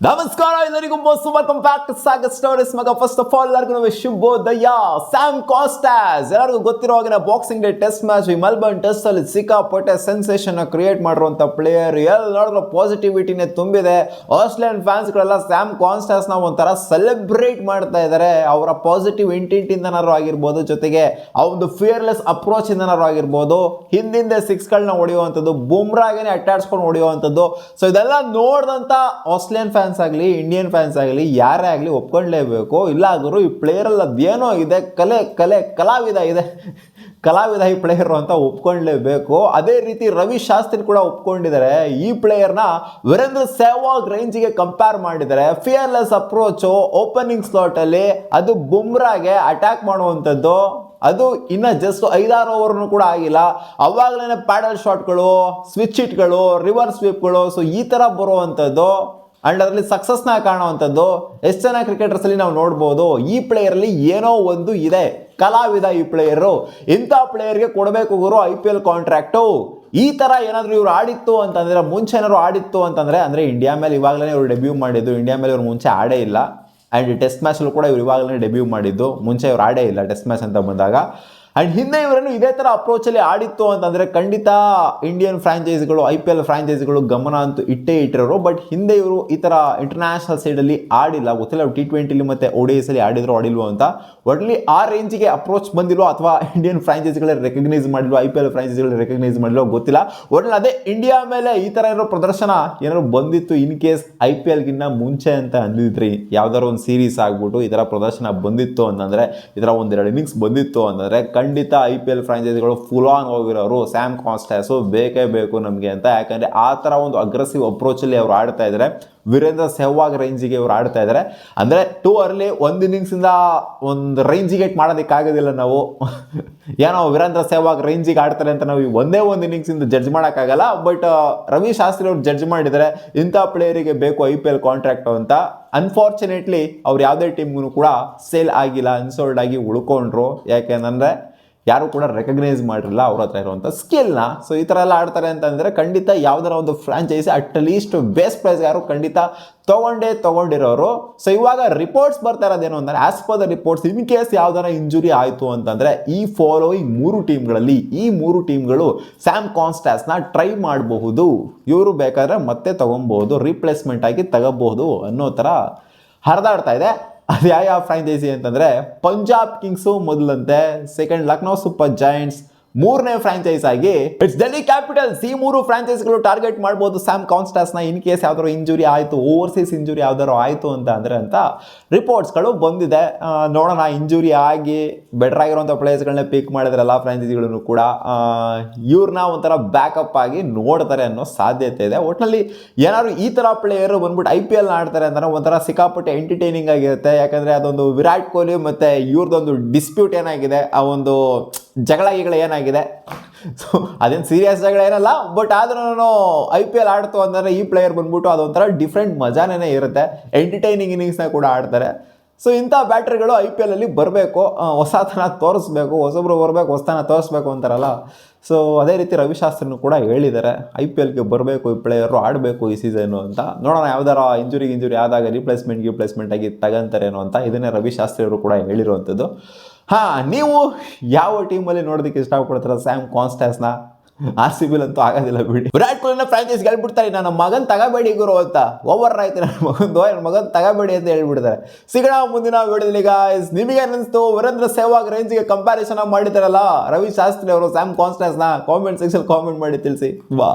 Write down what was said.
ನಮಸ್ಕಾರ ಎಲ್ಲರಿಗೂ welcome back to Sagar stories ಮಗ. ಫಸ್ಟ್ ಆಫ್ ಆಲ್ ಎಲ್ಲರಿಗೂ ಶುಭೋದಯ. ಸ್ಯಾಮ್ ಕಾಸ್ಟಾಸ್ ಎಲ್ಲರಿಗೂ ಗೊತ್ತಿರೋ ಹಾಗೆ boxing day test match Melbourne test ಅಲ್ಲಿ ಸಿಕ್ಕಾಪಟ್ಟೆ ಸೆನ್ಸೇಷನ್ ಕ್ರಿಯೇಟ್ ಮಾಡಿರುವಂತ ಪ್ಲೇಯರ್. ಎಲ್ಲರಿಗೂ ಪಾಸಿಟಿವಿಟಿನೇ ತುಂಬಿದೆ. ಆಸ್ಟ್ರೇಲಿಯನ್ ಫ್ಯಾನ್ಸ್ ಗಳೆಲ್ಲ ಸ್ಯಾಮ್ ಕಾಸ್ಟಾಸ್ ನ ಒಂಥರ ಸೆಲೆಬ್ರೇಟ್ ಮಾಡ್ತಾ ಇದ್ದಾರೆ. ಅವರ ಪಾಸಿಟಿವ್ ಇಂಟೆಂಟ್ ಇಂದನಾರು ಆಗಿರ್ಬೋದು, ಜೊತೆಗೆ ಆ ಒಂದು ಫಿಯರ್ಲೆಸ್ ಅಪ್ರೋಚ್ ಇಂದನಾರು ಆಗಿರ್ಬೋದು, ಹಿಂದಿಂದೆ ಸಿಕ್ಸ್ ಗಳನ್ನ ಹೊಡೆಯುವಂಥದ್ದು, ಬುಮ್ರಾಗೆನೆ ಅಟ್ಟಾಡ್ಸ್ಕೊಂಡು ಹೊಡೆಯುವಂಥದ್ದು. ಸೊ ಇದೆಲ್ಲ ನೋಡಿದಂತ ಆಸ್ಟ್ರೇಲಿಯನ್ ಫ್ಯಾನ್ಸ್ ಆಗಲಿ, ಇಂಡಿಯನ್ ಫ್ಯಾನ್ಸ್ ಆಗಲಿ, ಯಾರೇ ಆಗಲಿ ಒಪ್ಕೊಳ್ಳೇಬೇಕು. ಇಲ್ಲ ಆದರೂ ಈ ಪ್ಲೇಯರ್ ಅಲ್ಲಿ ಅದೇನೋ ಇದೆ, ಕಲಾವಿದ ಈ ಪ್ಲೇಯರ್ ಅಂತ ಒಪ್ಕೊಳ್ಳೇಬೇಕು. ಅದೇ ರೀತಿ ರವಿ ಶಾಸ್ತ್ರಿ ಕೂಡ ಒಪ್ಕೊಂಡಿದ್ದಾರೆ. ಈ ಪ್ಲೇಯರ್ನ ವೀರೇಂದ್ರ ಸೆಹ್ವಾಗ್ ರೇಂಜ್ಗೆ ಕಂಪೇರ್ ಮಾಡಿದ್ದಾರೆ. ಫಿಯರ್ಲೆಸ್ ಅಪ್ರೋಚು ಓಪನಿಂಗ್ ಸ್ಲಾಟ್ ಅಲ್ಲಿ, ಅದು ಬುಮ್ರಾಗೆ ಅಟ್ಯಾಕ್ ಮಾಡುವಂಥದ್ದು. ಅದು ಇನ್ನ ಜಸ್ಟ್ 5-6 ಓವರ್ನು ಕೂಡ ಆಗಿಲ್ಲ, ಅವಾಗಲೇ ಪ್ಯಾಡಲ್ ಶಾಟ್ಗಳು, ಸ್ವಿಚ್ ಹಿಟ್ಗಳು, ರಿವರ್ಸ್ ಸ್ವೀಪ್ಗಳು, ಸೊ ಈ ತರ ಬರುವಂಥದ್ದು ಅಂಡ್ ಅದರಲ್ಲಿ ಸಕ್ಸಸ್ನ ಕಾಣುವಂಥದ್ದು ಎಷ್ಟು ಜನ ಕ್ರಿಕೆಟರ್ಸ್ ಅಲ್ಲಿ ನಾವು ನೋಡ್ಬೋದು. ಈ ಪ್ಲೇಯರ್ ಅಲ್ಲಿ ಏನೋ ಒಂದು ಇದೆ, ಕಲಾವಿದ ಈ ಪ್ಲೇಯರು. ಇಂಥ ಪ್ಲೇಯರ್ಗೆ ಕೊಡಬೇಕು ಗುರು IPL ಕಾಂಟ್ರಾಕ್ಟು. ಈ ತರ ಏನಾದ್ರು ಇವ್ರು ಆಡಿತ್ತು ಅಂತಂದ್ರೆ, ಮುಂಚೆ ಏನಾದ್ರು ಆಡಿತ್ತು ಅಂತಂದ್ರೆ, ಅಂದ್ರೆ ಇಂಡಿಯಾ ಮೇಲೆ ಇವಾಗಲೇ ಇವರು ಡೆಬ್ಯೂ ಮಾಡಿದ್ದು. ಇಂಡಿಯಾ ಮೇಲೆ ಇವ್ರು ಮುಂಚೆ ಆಡೇ ಇಲ್ಲ. ಆ್ಯಂಡ್ ಟೆಸ್ಟ್ ಮ್ಯಾಚಲ್ಲೂ ಕೂಡ ಇವ್ರು ಇವಾಗಲೇ ಡೆಬ್ಯೂ ಮಾಡಿದ್ದು. ಮುಂಚೆ ಇವ್ರು ಆಡೇ ಇಲ್ಲ ಟೆಸ್ಟ್ ಮ್ಯಾಚ್ ಅಂತ ಬಂದಾಗ. ಆ್ಯಂಡ್ ಹಿಂದೆ ಇವರನ್ನು ಇದೇ ಥರ ಅಪ್ರೋಚಲ್ಲಿ ಆಡಿತ್ತು ಅಂತಂದರೆ ಖಂಡಿತ ಇಂಡಿಯನ್ ಫ್ರಾಂಚೈಸಿಗಳು, IPL ಫ್ರಾಂಚೈಸಿಗಳು ಗಮನ ಅಂತೂ ಇಟ್ಟಿರೋರು. ಬಟ್ ಹಿಂದೆ ಇವರು ಈ ಥರ ಇಂಟರ್ನ್ಯಾಷನಲ್ ಸೈಡಲ್ಲಿ ಆಡಿಲ್ಲ. ಗೊತ್ತಿಲ್ಲ T20 ಮತ್ತು ODIs ಅಲ್ಲಿ ಆಡಿಲ್ವೋ ಅಂತ. ಒಟ್ಲಿ ಆ ರೇಂಜಿಗೆ ಅಪ್ರೋಚ್ ಬಂದಿಲ್ವೋ, ಅಥವಾ ಇಂಡಿಯನ್ ಫ್ರಾಂಚೈಸಿಗಳೇ ರೆಕಗ್ನೈಸ್ ಮಾಡಿಲ್ವೋ, IPL ಫ್ರಾಂಚೈಸಿಗಳು ರೆಕಗ್ನೈಸ್ ಮಾಡಿಲ್ವೋ ಗೊತ್ತಿಲ್ಲ. ಒಟ್ಲಿ ಅದೇ ಇಂಡಿಯಾ ಮೇಲೆ ಈ ಥರ ಇರೋ ಪ್ರದರ್ಶನ ಏನಾದ್ರು ಬಂದಿತ್ತು ಇನ್ ಕೇಸ್ IPLಗಿನ್ನ ಮುಂಚೆ ಅಂತ ಅಂದಿದ್ರಿ, ಯಾವ್ದಾದ್ರು ಒಂದು ಸೀರೀಸ್ ಆಗ್ಬಿಟ್ಟು ಈ ಥರ ಪ್ರದರ್ಶನ ಬಂದಿತ್ತು ಅಂತಂದರೆ, ಈ ಥರ ಒಂದೆರಡು ಇನ್ನಿಂಗ್ಸ್ ಬಂದಿತ್ತು ಅಂತಂದರೆ ಖಂಡಿತ IPL ಫ್ರಾಂಚೈಸಿಗಳು ಫುಲ್ ಆನ್ ಹೋಗಿರೋರು ಸ್ಯಾಮ್ ಕಾಸ್ಟಾಸು ಬೇಕೇ ಬೇಕು ನಮಗೆ ಅಂತ. ಯಾಕಂದರೆ ಆ ಥರ ಒಂದು ಅಗ್ರೆಸಿವ್ ಅಪ್ರೋಚಲ್ಲಿ ಅವ್ರು ಆಡ್ತಾ ಇದ್ದಾರೆ. ವೀರೇಂದ್ರ ಸೆಹ್ವಾಗ್ ರೇಂಜಿಗೆ ಇವ್ರು ಆಡ್ತಾ ಇದ್ದಾರೆ. ಅಂದರೆ ಟೂ ಅರ್ಲಿ ಒಂದು ಇನ್ನಿಂಗ್ಸಿಂದ ಒಂದು ರೇಂಜಿಗೆ ಮಾಡೋದಕ್ಕಾಗೋದಿಲ್ಲ ನಾವು. ಏನೋ ವೀರೇಂದ್ರ ಸೆಹ್ವಾಗ್ ರೇಂಜಿಗೆ ಆಡ್ತಾರೆ ಅಂತ ನಾವು ಒಂದೇ ಒಂದು ಇನ್ನಿಂಗ್ಸಿಂದ ಜಡ್ಜ್ ಮಾಡೋಕ್ಕಾಗಲ್ಲ. ಬಟ್ ರವಿ ಶಾಸ್ತ್ರಿ ಅವ್ರು ಜಡ್ಜ್ ಮಾಡಿದ್ದಾರೆ ಇಂಥ ಪ್ಲೇಯರಿಗೆ ಬೇಕು IPL ಕಾಂಟ್ರಾಕ್ಟು ಅಂತ. ಅನ್ಫಾರ್ಚುನೇಟ್ಲಿ ಅವ್ರು ಯಾವುದೇ ಟೀಮ್ಗೂ ಕೂಡ ಸೇಲ್ ಆಗಿಲ್ಲ, ಅನ್ಸೋಲ್ಡ್ ಆಗಿ ಉಳ್ಕೊಂಡ್ರು. ಯಾಕೆಂದರೆ ಯಾರು ಕೂಡ ರೆಕಗ್ನೈಸ್ ಮಾಡಿರಲಿಲ್ಲ ಅವ್ರ ಹತ್ರ ಇರುವಂಥ ಸ್ಕಿಲ್ನ. ಸೊ ಈ ಥರ ಎಲ್ಲ ಆಡ್ತಾರೆ ಅಂತಂದರೆ ಖಂಡಿತ ಯಾವ್ದಾರ ಒಂದು ಫ್ರಾಂಚೈಸಿ ಅಟ್ಲೀಸ್ಟ್ ಬೇಸ್ ಪ್ರೈಸ್ ಯಾರು ಖಂಡಿತ ತೊಗೊಂಡಿರೋರು. ಸೊ ಇವಾಗ ರಿಪೋರ್ಟ್ಸ್ ಬರ್ತಾ ಇರೋದೇನು ಅಂದರೆ, as per the reports, in case ಯಾವ್ದಾರ ಇಂಜುರಿ ಆಯಿತು ಅಂತಂದರೆ ಈ ಫಾಲೋಯಿಂಗ್ 3 ಟೀಮ್ಗಳಲ್ಲಿ ಈ 3 ಟೀಮ್ಗಳು ಸ್ಯಾಮ್ ಕಾಸ್ಟಾಸ್ನ ಟ್ರೈ ಮಾಡಬಹುದು. ಇವರು ಬೇಕಾದರೆ ಮತ್ತೆ ತೊಗೊಬಹುದು, ರೀಪ್ಲೇಸ್ಮೆಂಟ್ ಆಗಿ ತಗೋಬಹುದು ಅನ್ನೋ ಥರ ಹರಿದಾಡ್ತಾ ಇದೆ. ಅದು ಯಾವ ಫ್ರಾಂಚೈಸಿ ಅಂತಂದರೆ, ಪಂಜಾಬ್ ಕಿಂಗ್ಸು ಮೊದಲಂತೆ, ಸೆಕೆಂಡ್ ಲಕ್ನೋ ಸೂಪರ್ ಜೈಂಟ್ಸ್, 3ನೇ ಫ್ರಾಂಚೈಸ್ ಆಗಿ ಇಟ್ಸ್ ಡೆಲ್ಲಿ ಕ್ಯಾಪಿಟಲ್ಸ್. ಈ 3 ಫ್ರಾಂಚೈಸ್ಗಳು ಟಾರ್ಗೆಟ್ ಮಾಡ್ಬೋದು ಸ್ಯಾಮ್ ಕಾಸ್ಟಾಸ್ನ ಇನ್ ಕೇಸ್ ಯಾವ್ದಾರು ಇಂಜುರಿ ಆಯಿತು, ಓವರ್ಸೀಸ್ ಇಂಜುರಿ ಯಾವ್ದಾರು ಆಯಿತು ಅಂತ ರಿಪೋರ್ಟ್ಸ್ಗಳು ಬಂದಿದೆ. ನೋಡೋಣ, ಇಂಜುರಿ ಆಗಿ ಬೆಟರ್ ಆಗಿರುವಂಥ ಪ್ಲೇಯರ್ಸ್ಗಳನ್ನ ಪಿಕ್ ಮಾಡಿದ್ರೆ ಎಲ್ಲ ಫ್ರಾಂಚೈಸಿಗಳನ್ನು ಕೂಡ ಇವ್ರನ್ನ ಒಂಥರ ಬ್ಯಾಕಪ್ ಆಗಿ ನೋಡ್ತಾರೆ ಅನ್ನೋ ಸಾಧ್ಯತೆ ಇದೆ. ಒಟ್ಟಿನಲ್ಲಿ ಏನಾದ್ರು ಈ ಥರ ಪ್ಲೇಯರು ಬಂದ್ಬಿಟ್ಟು IPL ಆಡ್ತಾರೆ ಅಂದ್ರೆ ಒಂಥರ ಸಿಕ್ಕಾಪಟ್ಟೆ ಎಂಟರ್ಟೈನಿಂಗ್ ಆಗಿರುತ್ತೆ. ಯಾಕಂದರೆ ಅದೊಂದು ವಿರಾಟ್ ಕೊಹ್ಲಿ ಮತ್ತು ಇವ್ರದ್ದೊಂದು ಡಿಸ್ಪ್ಯೂಟ್ ಏನಾಗಿದೆ, ಆ ಒಂದು ಜಗಳ ಏನಾಗಿದೆ, ಸೊ ಅದೇನು ಸೀರಿಯಸ್ ಜಗಳ ಏನಲ್ಲ. ಬಟ್ ಆದ್ರೂ IPL ಆಡ್ತು ಅಂದರೆ ಈ ಪ್ಲೇಯರ್ ಬಂದ್ಬಿಟ್ಟು ಅದೊಂಥರ ಡಿಫ್ರೆಂಟ್ ಮಜಾನೇ ಇರುತ್ತೆ. ಎಂಟರ್ಟೈನಿಂಗ್ ಇನ್ನಿಂಗ್ಸ್ನ ಕೂಡ ಆಡ್ತಾರೆ. ಸೊ ಇಂಥ ಬ್ಯಾಟ್ರಿಗಳು IPL ಅಲ್ಲಿ ಬರಬೇಕು, ಹೊಸತನ ತೋರಿಸ್ಬೇಕು, ಹೊಸಬ್ರು ಬರಬೇಕು, ಹೊಸತನ ತೋರಿಸ್ಬೇಕು ಅಂತಾರಲ್ಲ. ಸೊ ಅದೇ ರೀತಿ ರವಿಶಾಸ್ತ್ರಿನೂ ಕೂಡ ಹೇಳಿದ್ದಾರೆ IPLಗೆ ಬರಬೇಕು ಈ ಪ್ಲೇಯರು, ಆಡಬೇಕು ಈ ಸೀಸನ್ನು ಅಂತ. ನೋಡೋಣ ಯಾವ್ದಾರ ಇಂಜುರಿ ಆದಾಗ ರಿಪ್ಲೇಸ್ಮೆಂಟ್ ಆಗಿ ತಗೊಂತಾರೇನೋ ಅಂತ. ಇದನ್ನೇ ರವಿಶಾಸ್ತ್ರಿ ಅವರು ಕೂಡ ಹೇಳಿರುವಂಥದ್ದು. ನೀವು ಯಾವ ಟೀಮಲ್ಲಿ ನೋಡೋದಕ್ಕೆ ಇಷ್ಟಪಡ್ತೀರ ಸ್ಯಾಮ್ ಕಾಸ್ಟಾಸ್ನ? RCB ಅಂತೂ ಆಗೋದಿಲ್ಲ ಬಿಡಿ. ವಿರಾಟ್ ಕೊಹ್ಲಿನ ಫ್ರಾಂಚೈಸ್ ಹೇಳ್ಬಿಡ್ತಾರೆ, ನನ್ನ ಮಗನ್ ತಗೋಬೇಡಿ ಗುರು ಅಂತ. ಓವರ್ ಆಯ್ತು, ನನ್ನ ಮಗನ್ ತಗೋಬೇಡಿ ಅಂತ ಹೇಳ್ಬಿಡ್ತಾರೆ. ಸಿಗೋಣ ಮುಂದಿನ ವಿಡಿಯೋದಲ್ಲಿ ಗಾಯ್ಸ್. ನಿಮಗೆ ಅನಿಸ್ತು ವೀರೇಂದ್ರ ಸೆಹ್ವಾಗ್ ರೇಂಜ್ಗೆ ಕಂಪ್ಯಾರಿಸನ್ ಮಾಡಿದಾರಲ್ಲ ರವಿ ಶಾಸ್ತ್ರಿ ಅವರು ಸ್ಯಾಮ್ ಕಾಸ್ಟಾಸ್ನ? ಕಾಮೆಂಟ್ ಸೆಕ್ಷನ್ ಕಾಮೆಂಟ್ ಮಾಡಿ ತಿಳಿಸಿ. ಬಾ.